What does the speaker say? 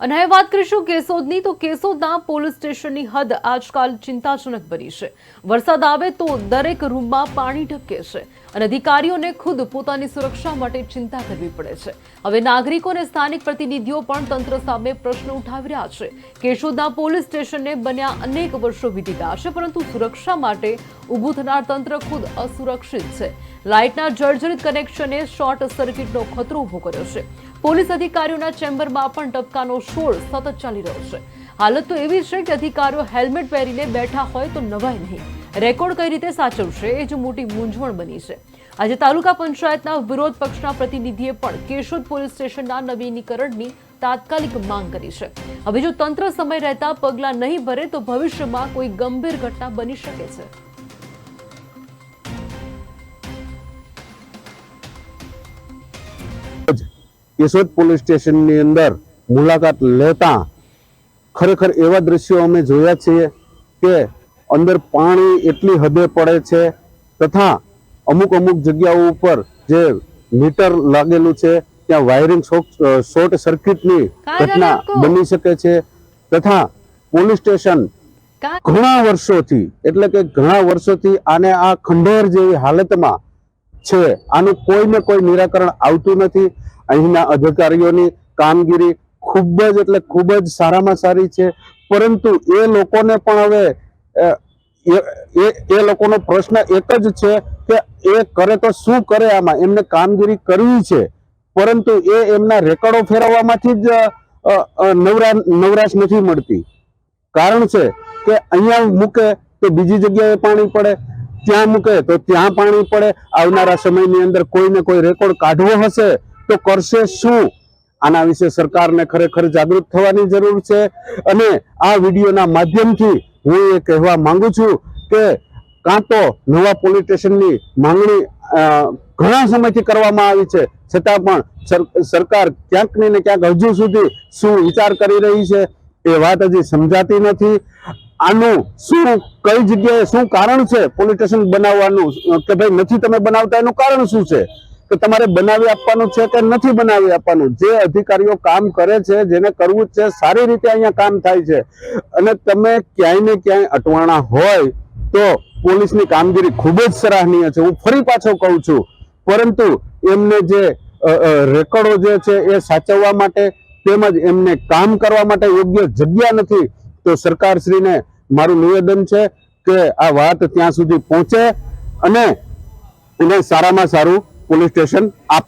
અને હવે વાત કરીશું કેશોદની તો કેશોદના પોલીસ સ્ટેશનની હદ આજકાલ ચિંતાજનક બની છે। વરસાદ આવે તો દરેક રૂમમાં પાણી ટપકે છે અને અધિકારીઓને ખુદ પોતાની સુરક્ષા માટે ચિંતા કરવી પડે છે। હવે નાગરિકો અને સ્થાનિક પ્રતિનિધિઓ પણ તંત્ર સામે પ્રશ્ન ઉઠાવી રહ્યા છે। કેશોદના પોલીસ સ્ટેશનને બન્યા અનેક વર્ષો વીતી ગયા છે, પરંતુ સુરક્ષા માટે ઊભું થનાર તંત્ર ખુદ અસુરક્ષિત છે। લાઇટના જર્જરિત કનેક્શને શોર્ટ સર્કિટનો ખતરો ઊભો કર્યો છે। પોલીસ અધિકારીઓના ચેમ્બરમાં પણ ટપકાનો શોર સતત ચાલી રહ્યો છે। હાલત તો એવી છે કે અધિકારીઓ હેલ્મેટ પહેરીને બેઠા હોય તો નવાય નહીં, રેકોર્ડ કઈ રીતે સાચવશે એ જ મોટી મૂંઝવણ બની છે। આજે તાલુકા પંચાયતના વિરોધ પક્ષના પ્રતિનિધિએ પણ કેશોદ પોલીસ સ્ટેશનના નવીનીકરણની તાત્કાલિક માંગ કરી છે। હવે જો તંત્ર સમય રહેતા પગલાં નહીં ભરે તો ભવિષ્યમાં કોઈ ગંભીર ઘટના બની શકે છે। કેશોદ પોલીસ સ્ટેશનની અંદર મુલાકાત લેતા ખરેખર એવા દ્રશ્યો અમે જોયા છે કે અંદર પાણી એટલી હદે પડે છે તથા અમુક જગ્યાઓ ઉપર જે મીટર લાગેલું છે ત્યાં વાયરિંગ શોર્ટ સર્કિટની ઘટના બની શકે છે તથા પોલીસ સ્ટેશન ઘણા વર્ષોથી આને આ ખંડેર જેવી હાલતમાં છે। આનું કોઈને કોઈ નિરાકરણ આવતું નથી। અહીંના અધિકારીઓની કામગીરી ખૂબ જ સારામાં સારી છે, પરંતુ એ લોકોને પણ હવે એ લોકોનો પ્રશ્ન એક જ છે કે એ કરે તો શું કરે। આમાં એમને કામગીરી કરવી છે, પરંતુ એમના રેકર્ડો ફેરવવામાંથી જ નવરાશ નથી મળતી। કારણ છે કે અહીંયા મૂકે તો બીજી જગ્યાએ પાણી પડે, ત્યાં મૂકે તો ત્યાં પાણી પડે। આવનારા સમયની અંદર કોઈને કોઈ રેકોર્ડ કાઢવો હશે તો કરશે શું? આના વિશે સરકારને ખરેખર જાગૃત થવાની જરૂર છે। અને આ વિડીયોના માધ્યમથી હું એ કહેવા માંગુ છું કે કાં તો નવા પોલીસ સ્ટેશનની માંગણી ઘણા સમયથી કરવામાં આવી છે, છતાં પણ સરકાર ક્યાંક ને ક્યાંક હજુ સુધી શું વિચાર કરી રહી છે એ વાત હજી સમજાતી નથી। આનું શું કઈ જગ્યાએ શું કારણ છે પોલીસ સ્ટેશન બનાવવાનું કે ભાઈ નથી તમે બનાવતા, એનું કારણ શું છે કે તમારે બનાવી આપવાનું છે કે નથી બનાવી આપવાનું? જે અધિકારીઓ કામ કરે છે, જેને કરવું છે, સારી રીતે અહીંયા કામ થાય છે અને તમે ક્યાંય ને ક્યાંય અટવાણા હોય તો પોલીસની કામગીરી ખૂબ જ સરાહનીય છે, હું ફરી પાછો કહું છું, પરંતુ એમને જે રેકોર્ડો જે છે એ સાચવવા માટે તેમજ એમને કામ કરવા માટે યોગ્ય જગ્યા નથી। તો સરકારશ્રીને મારું નિવેદન છે કે આ વાત ત્યાં સુધી પહોંચે અને એને સારામાં સારું પોલીસ સ્ટેશન આપે।